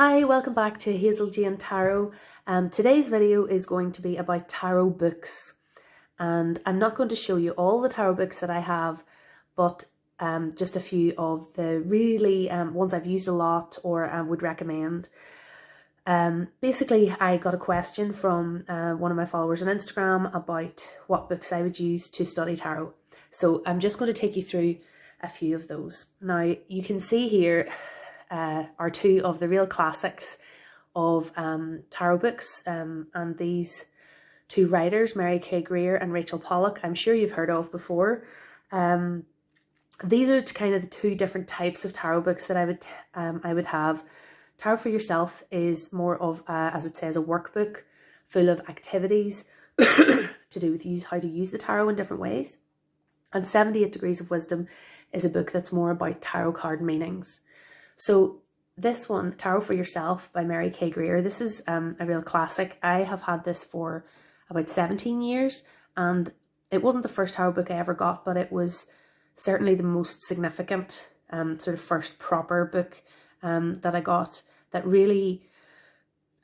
Hi, welcome back to Hazel Jane Tarot. Today's video is going to be about tarot books, and I'm not going to show you all the tarot books that I have, but just a few of the really ones I've used a lot or would recommend. Basically, I got a question from one of my followers on Instagram about what books I would use to study tarot. So I'm just going to take you through a few of those. Now, you can see here are two of the real classics of tarot books, and these two writers, Mary K. Greer and Rachel Pollack, I'm sure you've heard of before. These are kind of the two different types of tarot books that I would have. Tarot for Yourself is more of, as it says, a workbook full of activities to do with how to use the tarot in different ways. And 78 Degrees of Wisdom is a book that's more about tarot card meanings. So this one, Tarot for Yourself by Mary K. Greer, this is a real classic. I have had this for about 17 years, and it wasn't the first tarot book I ever got, but it was certainly the most significant sort of first proper book that I got, that really,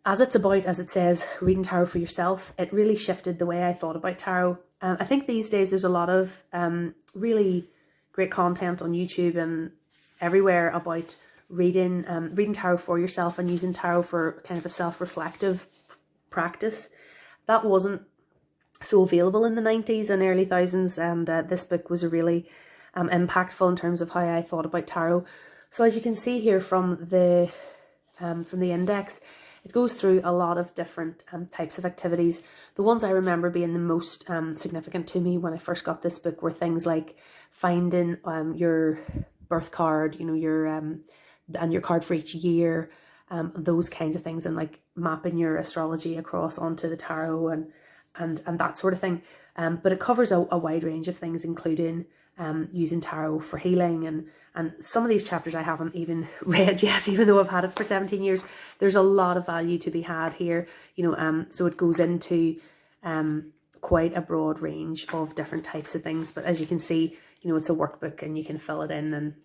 as it's about, as it says, reading tarot for yourself, it really shifted the way I thought about tarot. I think these days there's a lot of really great content on YouTube and everywhere about reading tarot for yourself and using tarot for kind of a self-reflective practice. That wasn't so available in the 90s and early thousands, and this book was really impactful in terms of how I thought about tarot. So as you can see here from the index, it goes through a lot of different types of activities. The ones I remember being the most significant to me when I first got this book were things like finding your birth card, you know, your and your card for each year, those kinds of things, and like mapping your astrology across onto the tarot and that sort of thing. But it covers a wide range of things, including using tarot for healing, and some of these chapters I haven't even read yet, even though I've had it for 17 years. There's a lot of value to be had here, you know. So it goes into quite a broad range of different types of things. But as you can see, you know, it's a workbook and you can fill it in, and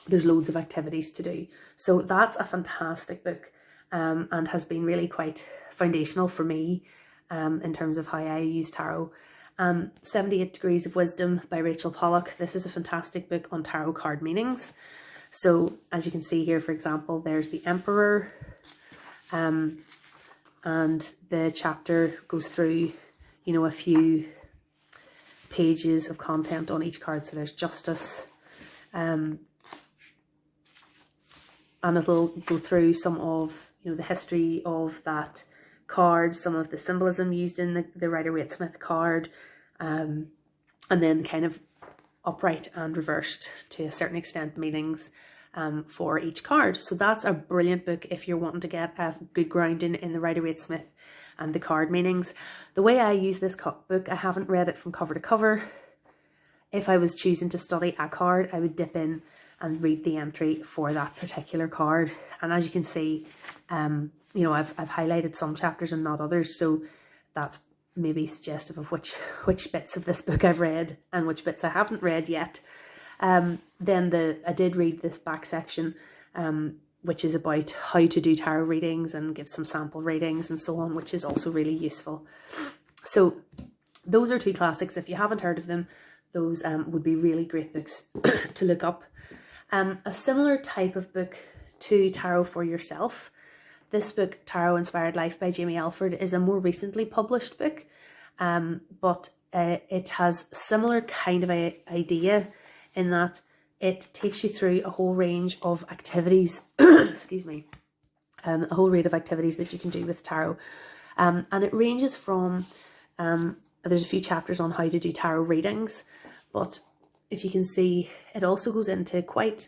there's loads of activities to do. So that's a fantastic book, and has been really quite foundational for me in terms of how I use tarot. 78 Degrees of Wisdom by Rachel Pollack. This is a fantastic book on tarot card meanings. So as you can see here, for example, there's the Emperor, and the chapter goes through, you know, a few pages of content on each card. So there's Justice, and it'll go through some of, you know, the history of that card, some of the symbolism used in the Rider-Waite-Smith card, and then kind of upright and reversed to a certain extent meanings for each card. So that's a brilliant book if you're wanting to get a good grounding in the Rider-Waite-Smith and the card meanings. The way I use this book, I haven't read it from cover to cover. If I was choosing to study a card, I would dip in and read the entry for that particular card. And as you can see, you know, I've highlighted some chapters and not others, so that's maybe suggestive of which bits of this book I've read and which bits I haven't read yet. Then I did read this back section, which is about how to do tarot readings and give some sample readings and so on, which is also really useful. So those are two classics. If you haven't heard of them, those would be really great books to look up. A similar type of book to Tarot for Yourself, this book, Tarot Inspired Life by Jamie Alford, is a more recently published book, but it has similar kind of a idea in that it takes you through a whole range of activities, excuse me, a whole range of activities that you can do with tarot. And it ranges from, there's a few chapters on how to do tarot readings, but if you can see, it also goes into quite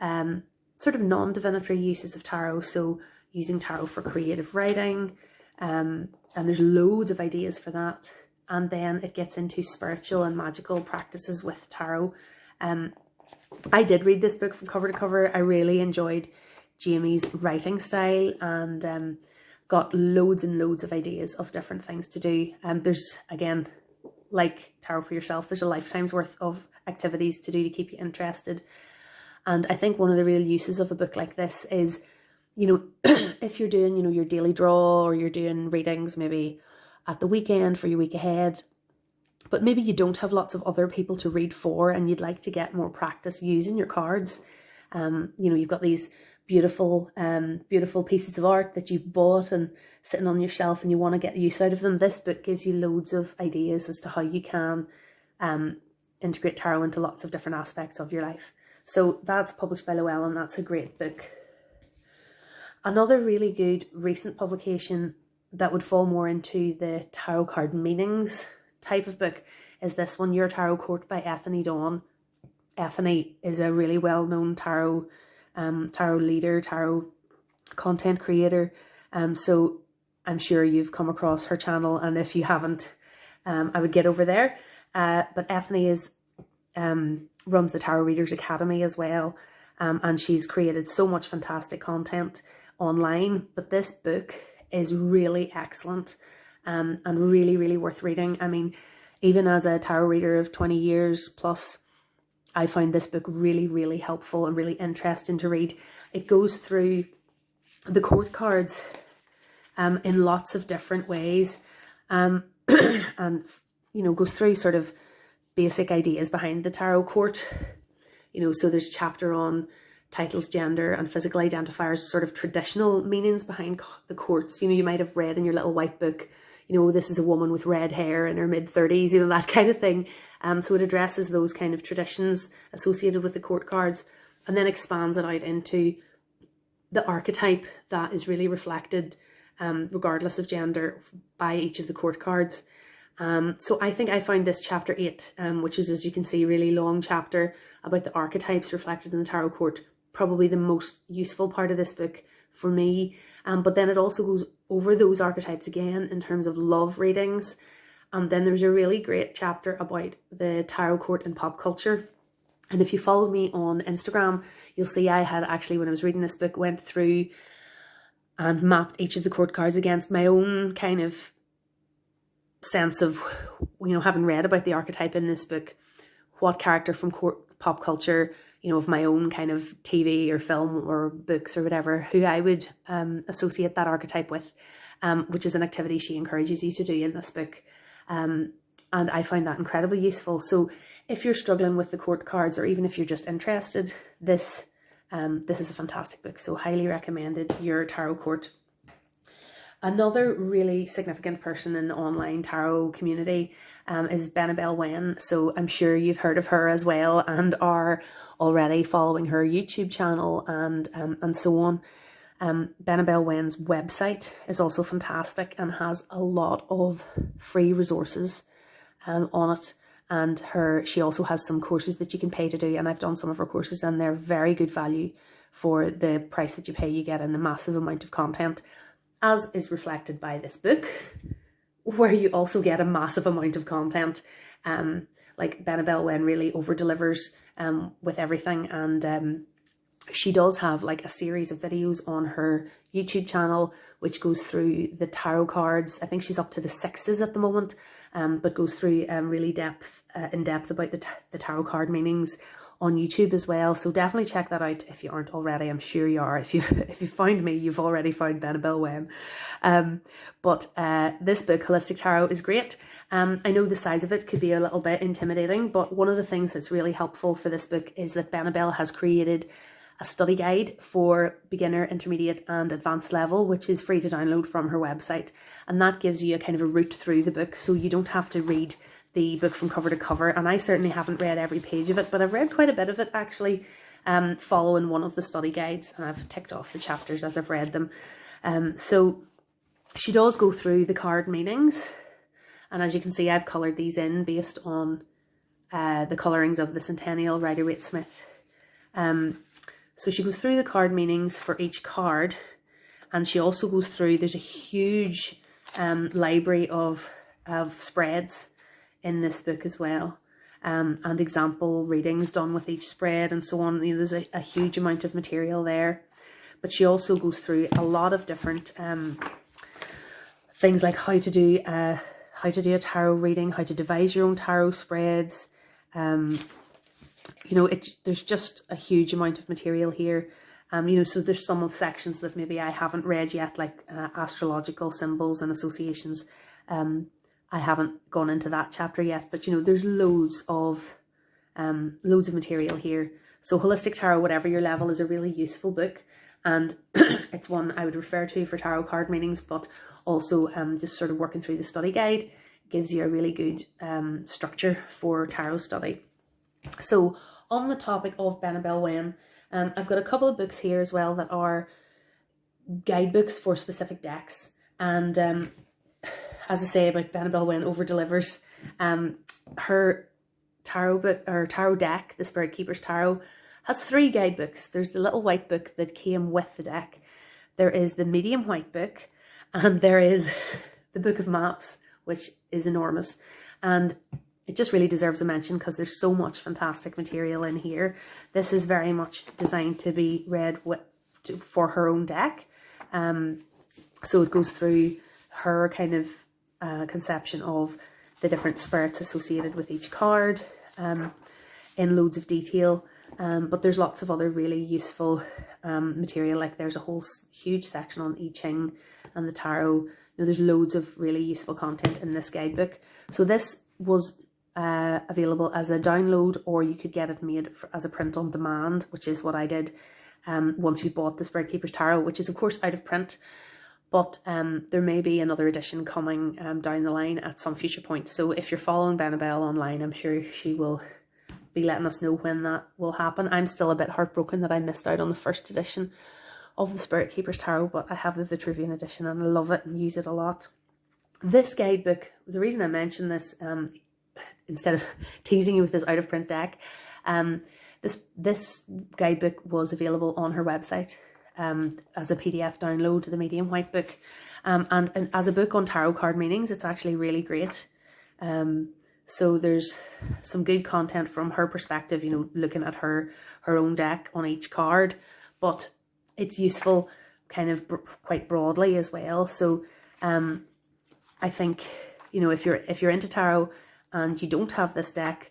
sort of non-divinatory uses of tarot. So using tarot for creative writing, and there's loads of ideas for that. And then it gets into spiritual and magical practices with tarot. I did read this book from cover to cover. I really enjoyed Jamie's writing style, and got loads and loads of ideas of different things to do. There's, again, like Tarot for Yourself, there's a lifetime's worth of activities to do to keep you interested. And I think one of the real uses of a book like this is you know, if you're doing, you know, your daily draw, or you're doing readings maybe at the weekend for your week ahead, but maybe you don't have lots of other people to read for and you'd like to get more practice using your cards. You know, you've got these beautiful pieces of art that you bought and sitting on your shelf, and you want to get use out of them. This book gives you loads of ideas as to how you can integrate tarot into lots of different aspects of your life. So that's published by Llewellyn. That's a great book. Another really good recent publication that would fall more into the tarot card meanings type of book is this one, Your Tarot Court by Ethany Dawn. Ethany is a really well-known tarot leader, tarot content creator. So I'm sure you've come across her channel, and if you haven't, I would get over there. But Ethany runs the Tarot Readers Academy as well, and she's created so much fantastic content online. But this book is really excellent, and really, really worth reading. I mean, even as a tarot reader of 20 years plus, I found this book really, really helpful and really interesting to read. It goes through the court cards in lots of different ways, and, you know, goes through sort of basic ideas behind the tarot court. You know, so there's a chapter on titles, gender and physical identifiers, sort of traditional meanings behind the courts. You know, you might have read in your little white book, you know, this is a woman with red hair in her mid-30s, you know, that kind of thing. So it addresses those kind of traditions associated with the court cards, and then expands it out into the archetype that is really reflected, regardless of gender, by each of the court cards. So I think I found this chapter 8, which is, as you can see, really long chapter about the archetypes reflected in the tarot court, probably the most useful part of this book for me. But then it also goes over those archetypes again in terms of love readings. And then there's a really great chapter about the tarot court in pop culture. And if you follow me on Instagram, you'll see I had actually, when I was reading this book, went through and mapped each of the court cards against my own kind of sense of, you know, having read about the archetype in this book, what character from pop culture, you know, of my own kind of TV or film or books or whatever, who I would associate that archetype with, which is an activity she encourages you to do in this book. And I find that incredibly useful. So if you're struggling with the court cards, or even if you're just interested, this is a fantastic book. So highly recommended, Your Tarot Court. Another really significant person in the online tarot community is Benabel Wen. So I'm sure you've heard of her as well and are already following her YouTube channel and so on. Benabel Wen's website is also fantastic and has a lot of free resources on it. And she also has some courses that you can pay to do, and I've done some of her courses and they're very good value for the price that you pay. You get in a massive amount of content, as is reflected by this book, where you also get a massive amount of content. Like Benabel Wen really over delivers with everything, and she does have like a series of videos on her YouTube channel which goes through the tarot cards. I think she's up to the 6s at the moment, but goes through really in depth about the tarot card meanings on YouTube as well. So definitely check that out if you aren't already. I'm sure you are. If you found me, you've already found Benabel Wen. But this book, Holistic Tarot, is great. I know the size of it could be a little bit intimidating, but one of the things that's really helpful for this book is that Benabel has created a study guide for beginner, intermediate and advanced level, which is free to download from her website. And that gives you a kind of a route through the book, so you don't have to read the book from cover to cover. And I certainly haven't read every page of it, but I've read quite a bit of it actually, following one of the study guides, and I've ticked off the chapters as I've read them. So she does go through the card meanings, and as you can see, I've coloured these in based on the colourings of the Centennial Rider-Waite-Smith. So she goes through the card meanings for each card, and she also goes through, there's a huge library of spreads in this book as well, and example readings done with each spread and so on. You know, there's a huge amount of material there. But she also goes through a lot of different things, like how to do a tarot reading, how to devise your own tarot spreads. You know, there's just a huge amount of material here. You know, so there's some of sections that maybe I haven't read yet, like astrological symbols and associations. I haven't gone into that chapter yet, but you know, there's loads of material here. So Holistic Tarot, whatever your level, is a really useful book, and it's one I would refer to for tarot card meetings, but also just sort of working through the study guide gives you a really good structure for tarot study. So on the topic of Benabel Wen, I've got a couple of books here as well that are guidebooks for specific decks. And as I say about Benabel Wen over delivers, her tarot book or tarot deck, the Spirit Keepers Tarot, has 3 guidebooks. There's the little white book that came with the deck. There is the medium white book, and there is the Book of Maps, which is enormous. And it just really deserves a mention because there's so much fantastic material in here. This is very much designed to be read for her own deck. So it goes through her kind of conception of the different spirits associated with each card in loads of detail. But there's lots of other really useful material. Like there's a whole huge section on I Ching and the tarot. You know, there's loads of really useful content in this guidebook. So this was available as a download, or you could get it made as a print on demand, which is what I did once you bought the Spirit Keepers Tarot, which is of course out of print, but there may be another edition coming down the line at some future point. So if you're following Benabel online, I'm sure she will be letting us know when that will happen. I'm still a bit heartbroken that I missed out on the first edition of the Spirit Keepers Tarot, but I have the Vitruvian edition and I love it and use it a lot. This guidebook, the reason I mention this, instead of teasing you with this out of print deck, this guidebook was available on her website as a PDF download, the medium white book, and as a book on tarot card meanings. It's actually really great. So there's some good content from her perspective, you know, looking at her own deck on each card, but it's useful kind of quite broadly as well. So I think, you know, if you're into tarot and you don't have this deck,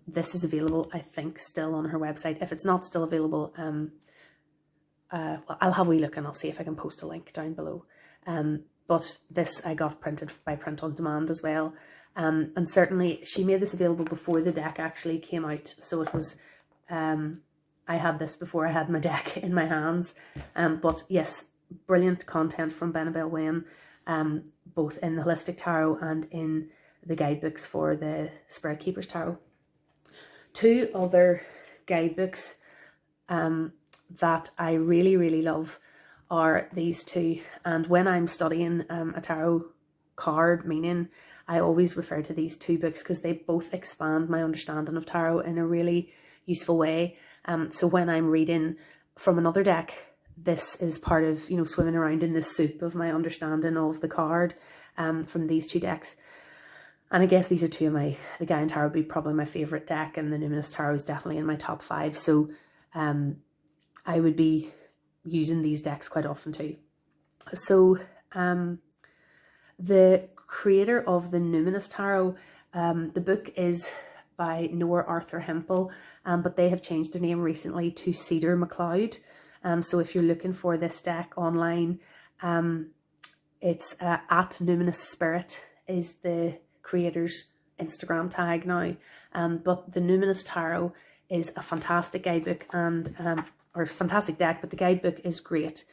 this is available, I think, still on her website. If it's not still available, well, I'll have a wee look and I'll see if I can post a link down below. But this I got printed by print on demand as well. And certainly she made this available before the deck actually came out. So it was, I had this before I had my deck in my hands. But yes, brilliant content from Benabel Wen, both in the Holistic Tarot and in the guidebooks for the Spirit Keepers Tarot. 2 other guidebooks that I really, really love are these 2. And when I'm studying a tarot card meaning, I always refer to these 2 books because they both expand my understanding of tarot in a really useful way. So when I'm reading from another deck, this is part of, you know, swimming around in the soup of my understanding of the card from these 2 decks. And I guess these are 2 of the Gaian Tarot would be probably my favourite deck, and the Numinous Tarot is definitely in my top 5. So I would be using these decks quite often too. So the creator of the Numinous Tarot, the book is by Noor Arthur Hempel, but they have changed their name recently to Cedar MacLeod. So if you're looking for this deck online, it's at Numinous Spirit is the creator's Instagram tag now. But the Numinous Tarot is a fantastic guidebook and or fantastic deck, but the guidebook is great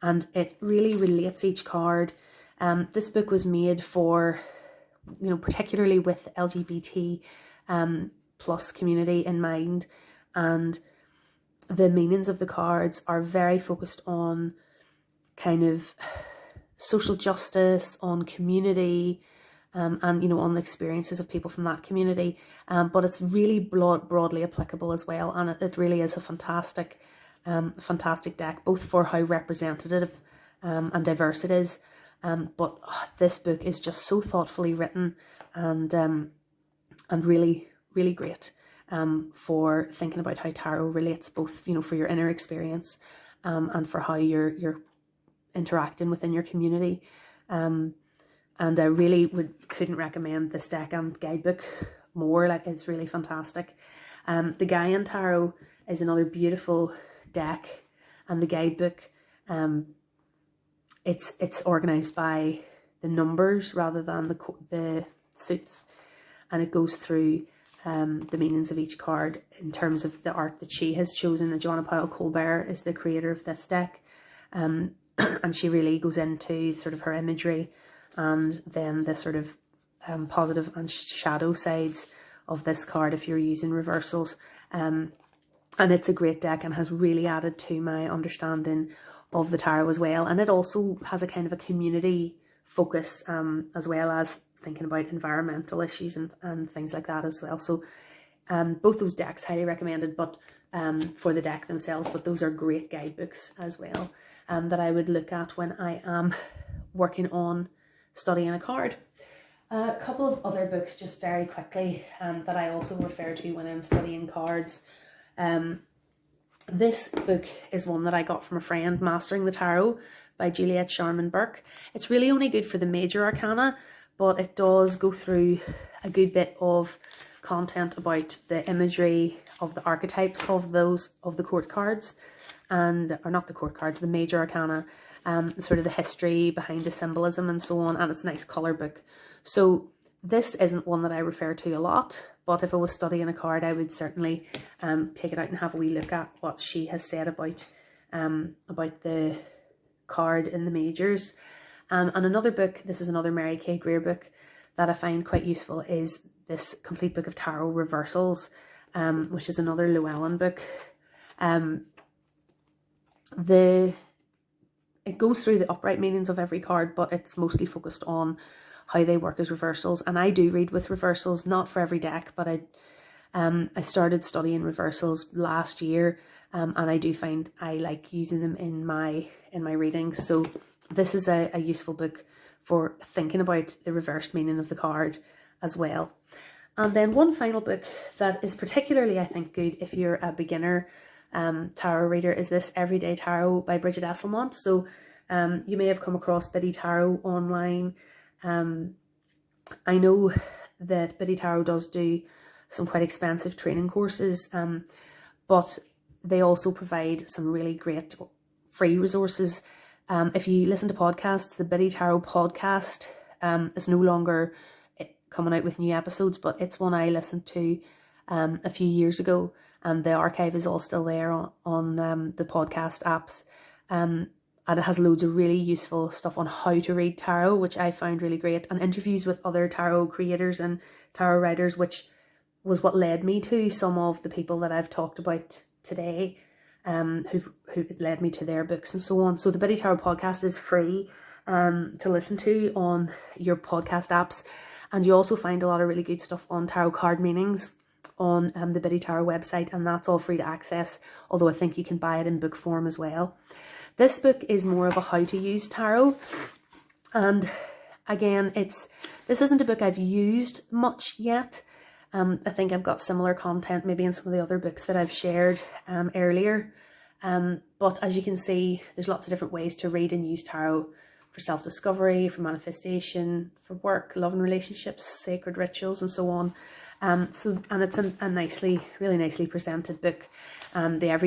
and it really relates each card. This book was made for, you know, particularly with LGBT plus community in mind, and the meanings of the cards are very focused on kind of social justice, on community, and, you know, on the experiences of people from that community. But it's really broadly applicable as well, and it really is a fantastic deck, both for how representative and diverse it is. But this book is just so thoughtfully written and really, really great for thinking about how tarot relates, both, you know, for your inner experience and for how you're interacting within your community. And I really couldn't recommend this deck and guidebook more. Like, it's really fantastic. The Gaian Tarot is another beautiful deck. and the guidebook, it's organized by the numbers rather than the suits, and it goes through the meanings of each card in terms of the art that she has chosen. Joanna Powell Colbert is the creator of this deck, and she really goes into sort of her imagery and then the sort of positive and shadow sides of this card if you're using reversals. And it's a great deck and has really added to my understanding of the tarot as well. And it also has a kind of a community focus, as well as thinking about environmental issues and things like that as well. So both those decks highly recommended, but for the deck themselves, but those are great guidebooks as well, that I would look at when I am working on studying a card. A couple of other books just very quickly that I also refer to when I'm studying cards. This book is one that I got from a friend, Mastering the Tarot by Juliet Sharman Burke. It's really only good for the major arcana, but it does go through a good bit of content about the imagery of the archetypes of the court cards, or not the court cards, the major arcana, sort of the history behind the symbolism and so on, and it's a nice colour book. So this isn't one that I refer to a lot, but if I was studying a card, I would certainly take it out and have a wee look at what she has said about the card in the majors. And another book, this is another Mary K. Greer book that I find quite useful, is this Complete Book of Tarot Reversals, which is another Llewellyn book. It goes through the upright meanings of every card, but it's mostly focused on how they work as reversals. And I do read with reversals, not for every deck, but I started studying reversals last year, and I do find I like using them in my readings. So this is a useful book for thinking about the reversed meaning of the card as well. And then one final book that is particularly, I think, good if you're a beginner tarot reader is this Everyday Tarot by Bridget Esselmont. So you may have come across Biddy Tarot online. I know that Biddy Tarot does do some quite expensive training courses, but they also provide some really great free resources. If you listen to podcasts, the Biddy Tarot podcast is no longer coming out with new episodes, but it's one I listened to a few years ago, and the archive is all still there on the podcast apps. And it has loads of really useful stuff on how to read tarot, which I found really great, and interviews with other tarot creators and tarot writers, which was what led me to some of the people that I've talked about today, who led me to their books and so on. So the Biddy Tarot podcast is free to listen to on your podcast apps, and you also find a lot of really good stuff on tarot card meanings on the Biddy Tarot website, and that's all free to access, although I think you can buy it in book form as well. This book is more of a how to use tarot, and again, this isn't a book I've used much yet. I think I've got similar content maybe in some of the other books that I've shared earlier, but as you can see, there's lots of different ways to read and use tarot for self-discovery, for manifestation, for work, love and relationships, sacred rituals, and so on. And it's a really nicely presented book. The